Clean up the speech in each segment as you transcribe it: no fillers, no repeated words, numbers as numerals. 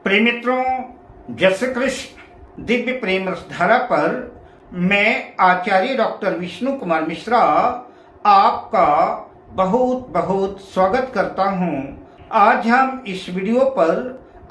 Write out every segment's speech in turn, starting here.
प्रिय मित्रों, जय श्री कृष्ण। दिव्य प्रेम रसधारा पर मैं आचार्य डॉक्टर विष्णु कुमार मिश्रा आपका बहुत बहुत स्वागत करता हूं। आज हम इस वीडियो पर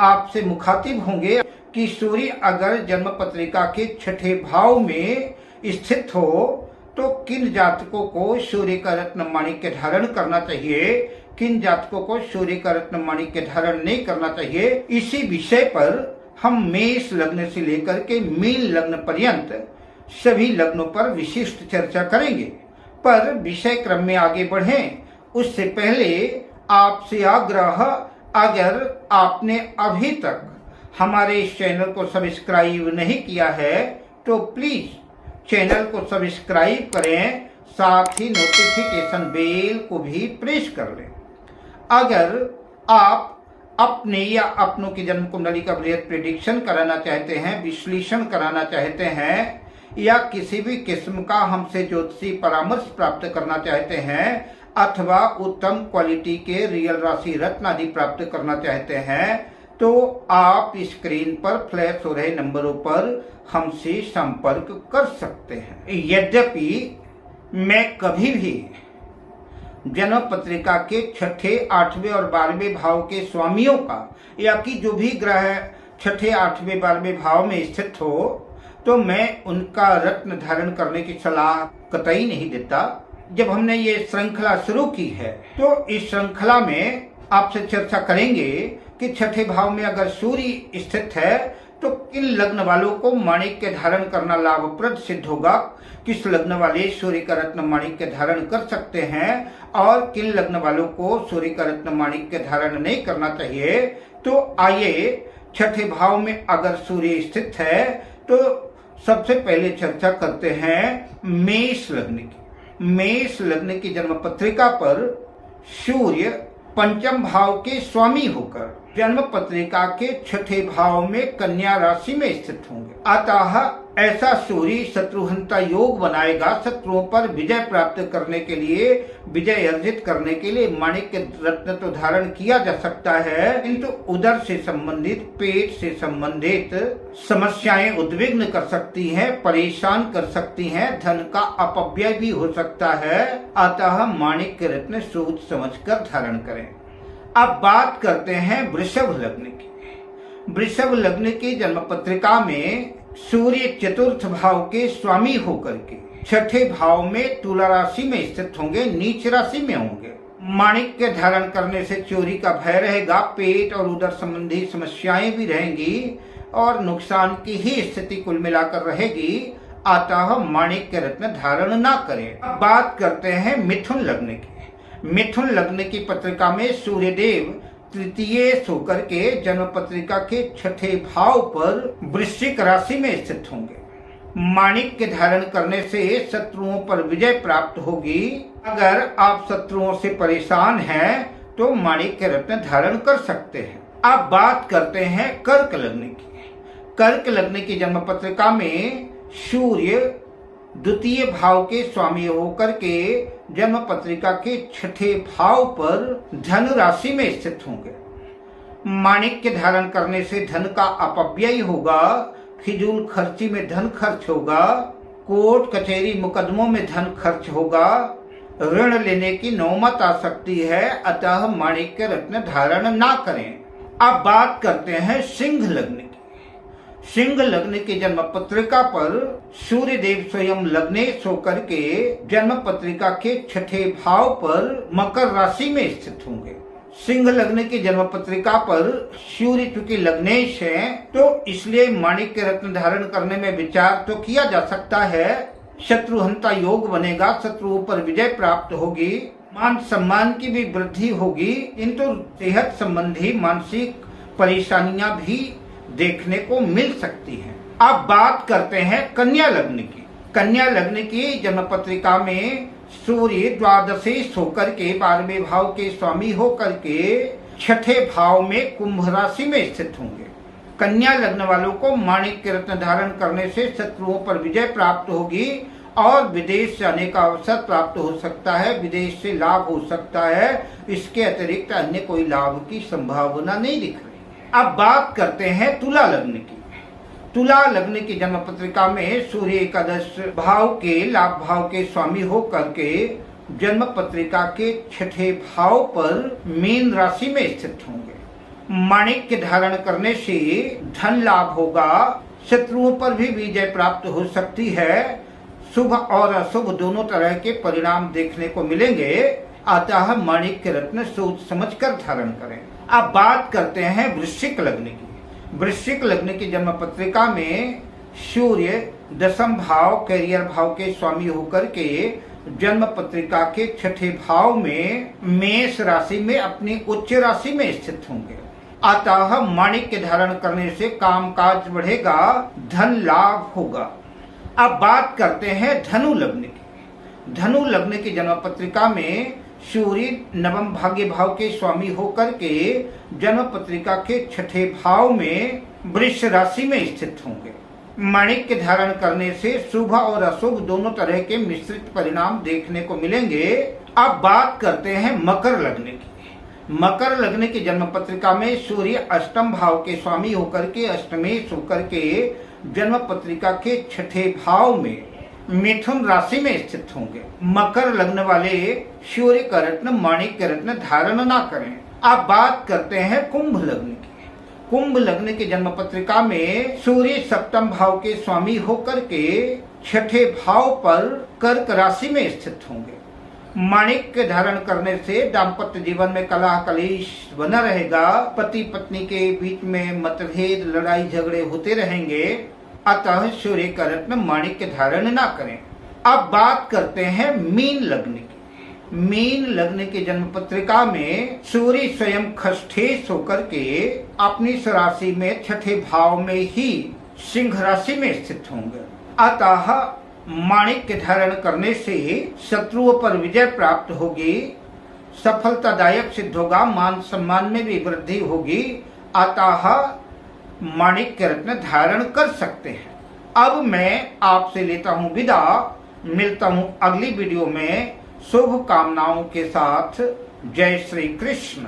आपसे मुखातिब होंगे कि सूर्य अगर जन्म पत्रिका के छठे भाव में स्थित हो तो किन जातकों को सूर्य का रत्न माणिक्य धारण करना चाहिए, किन जातकों को सूर्य का रत्न माणिक्य धारण नहीं करना चाहिए। इसी विषय पर हम मेष लग्न से लेकर के मीन लग्न पर्यंत सभी लग्नों पर विशिष्ट चर्चा करेंगे। पर विषय क्रम में आगे बढ़ें उससे पहले आपसे आग्रह, अगर आपने अभी तक हमारे इस चैनल को सब्सक्राइब नहीं किया है तो प्लीज चैनल को सब्सक्राइब करें, साथ ही नोटिफिकेशन बेल को भी प्रेस कर लें। अगर आप अपने या अपनों की जन्म कुंडली का बृहद प्रेडिक्शन कराना चाहते हैं, विश्लेषण कराना चाहते हैं, या किसी भी किस्म का हमसे ज्योतिषी परामर्श प्राप्त करना चाहते हैं, अथवा उत्तम क्वालिटी के रियल राशि रत्न आदि प्राप्त करना चाहते हैं, तो आप स्क्रीन पर फ्लैश हो रहे नंबरों पर हमसे संपर्क कर सकते हैं। यद्यपि मैं कभी भी जन्म पत्रिका के छठे, आठवें और 12वें भाव के स्वामियों का, या कि जो भी ग्रह छठे, आठवें, 12वें भाव में स्थित हो, तो मैं उनका रत्न धारण करने की सलाह कतई नहीं देता। जब हमने ये श्रृंखला शुरू की है तो इस श्रृंखला में आपसे चर्चा करेंगे कि छठे भाव में अगर सूर्य स्थित है तो किन लग्न वालों को माणिक्य धारण करना लाभप्रद सिद्ध होगा, किस लग्न वाले सूर्य का रत्न माणिक्य धारण कर सकते हैं और किन लग्न वालों को सूर्य का रत्न माणिक्य धारण नहीं करना चाहिए। तो आइए, छठे भाव में अगर सूर्य स्थित है तो सबसे पहले चर्चा करते हैं मेष लग्न की। मेष लग्न की जन्म पत्रिका पर सूर्य पंचम भाव के स्वामी होकर जन्म पत्रिका के छठे भाव में कन्या राशि में स्थित होंगे। अतः ऐसा सूर्य शत्रुहंता योग बनाएगा। शत्रुओं पर विजय प्राप्त करने के लिए, विजय अर्जित करने के लिए माणिक्य रत्न तो धारण किया जा सकता है, किंतु उदर से संबंधित, पेट से संबंधित समस्याएं उद्विग्न कर सकती हैं, परेशान कर सकती हैं, धन का अपव्यय भी हो सकता है। अतः माणिक्य रत्न सोच समझकर धारण करें। अब बात करते हैं वृषभ लग्न की। वृषभ लग्न की जन्म पत्रिका में सूर्य चतुर्थ भाव के स्वामी होकर के छठे भाव में तुला राशि में स्थित होंगे, नीच राशि में होंगे। माणिक्य धारण करने से चोरी का भय रहेगा, पेट और उदर संबंधी समस्याएं भी रहेंगी और नुकसान की ही स्थिति कुल मिलाकर रहेगी। अतः माणिक्य रत्न धारण ना करें। अब बात करते हैं मिथुन लग्न की। मिथुन लग्न की पत्रिका में सूर्यदेव तृतीय होकर के जन्म पत्रिका के छठे भाव पर वृश्चिक राशि में स्थित होंगे। माणिक्य धारण करने से शत्रुओं पर विजय प्राप्त होगी। अगर आप शत्रुओं से परेशान हैं तो माणिक्य रत्न धारण कर सकते हैं। अब बात करते हैं कर्क लग्न की। कर्क लग्न की जन्म पत्रिका में सूर्य द्वितीय भाव के स्वामी होकर के जन्म पत्रिका के छठे भाव पर धनु राशि में स्थित होंगे। माणिक्य धारण करने से धन का अपव्यय होगा, फिजूल खर्ची में धन खर्च होगा, कोर्ट कचहरी मुकदमों में धन खर्च होगा, ऋण लेने की नौबत आ सकती है। अतः माणिक्य रत्न धारण ना करें। अब बात करते हैं सिंह लग्न की। सिंह लग्न की जन्म पत्रिका पर सूर्य देव स्वयं लग्नेश होकर के जन्म पत्रिका के छठे भाव पर मकर राशि में स्थित होंगे। सिंह लग्न की जन्म पत्रिका पर सूर्य चूंकि लग्नेश है तो इसलिए माणिक्य रत्न धारण करने में विचार तो किया जा सकता है। शत्रुहंता योग बनेगा, शत्रुओं पर विजय प्राप्त होगी, मान सम्मान की भी वृद्धि होगी, किंतु सेहत संबंधी मानसिक परेशानियां भी देखने को मिल सकती हैं। अब बात करते हैं कन्या लग्न की। कन्या लग्न की जन्म पत्रिका में सूर्य द्वादशेश होकर के 12वें भाव के स्वामी होकर के छठे भाव में कुंभ राशि में स्थित होंगे। कन्या लग्न वालों को माणिक्य रत्न धारण करने से शत्रुओं पर विजय प्राप्त होगी और विदेश जाने का अवसर प्राप्त हो सकता है, विदेश से लाभ हो सकता है। इसके अतिरिक्त अन्य कोई लाभ की संभावना नहीं दिख रही। अब बात करते हैं तुला लग्न की। तुला लग्न की जन्म पत्रिका में सूर्य एकादश भाव के लाभ भाव के स्वामी होकर के जन्म पत्रिका के छठे भाव पर मीन राशि में स्थित होंगे। माणिक्य धारण करने से धन लाभ होगा, शत्रुओं पर भी विजय प्राप्त हो सकती है, शुभ और अशुभ दोनों तरह के परिणाम देखने को मिलेंगे। अतः माणिक्य रत्न सोच समझकर धारण करें। अब बात करते हैं वृश्चिक लग्न की। वृश्चिक लग्न की जन्म पत्रिका में सूर्य दशम भाव कैरियर भाव के स्वामी होकर के जन्म पत्रिका के छठे भाव में मेष राशि में अपनी उच्च राशि में स्थित होंगे। अतः माणिक्य धारण करने से कामकाज बढ़ेगा, धन लाभ होगा। अब बात करते हैं धनु लग्न की। धनु लग्न की जन्म पत्रिका में सूर्य नवम भाग्य भाव के स्वामी होकर के जन्म पत्रिका के छठे भाव में वृष राशि में स्थित होंगे। माणिक्य धारण करने से शुभ और अशुभ दोनों तरह के मिश्रित परिणाम देखने को मिलेंगे। अब बात करते हैं मकर लग्न की। मकर लग्न की जन्म पत्रिका में सूर्य अष्टम भाव के स्वामी होकर के अष्टमेश होकर के जन्म पत्रिका के छठे भाव में मिथुन राशि में स्थित होंगे। मकर लग्न वाले सूर्य का रत्न माणिक्य रत्न धारण ना करें। अब बात करते हैं कुंभ लग्न की। कुंभ लग्न की जन्म पत्रिका में सूर्य सप्तम भाव के स्वामी होकर के छठे भाव पर कर्क राशि में स्थित होंगे। माणिक्य धारण करने से दाम्पत्य जीवन में कलह कलेश बना रहेगा, पति पत्नी के बीच में मतभेद लड़ाई झगड़े होते रहेंगे। अतः सूर्य का रत्न माणिक्य धारण ना करें। अब बात करते हैं मीन लग्न की। मीन लग्न की जन्म पत्रिका में सूर्य स्वयं खष्ठेश होकर के अपनी राशि में छठे भाव में ही सिंह राशि में स्थित होंगे। अतः माणिक्य धारण करने से शत्रुओं पर विजय प्राप्त होगी, सफलतादायक सिद्ध होगा, मान सम्मान में भी वृद्धि होगी। अतः माणिक्य रत्न धारण कर सकते हैं। अब मैं आपसे लेता हूँ विदा, मिलता हूँ अगली वीडियो में शुभ कामनाओं के साथ। जय श्री कृष्ण।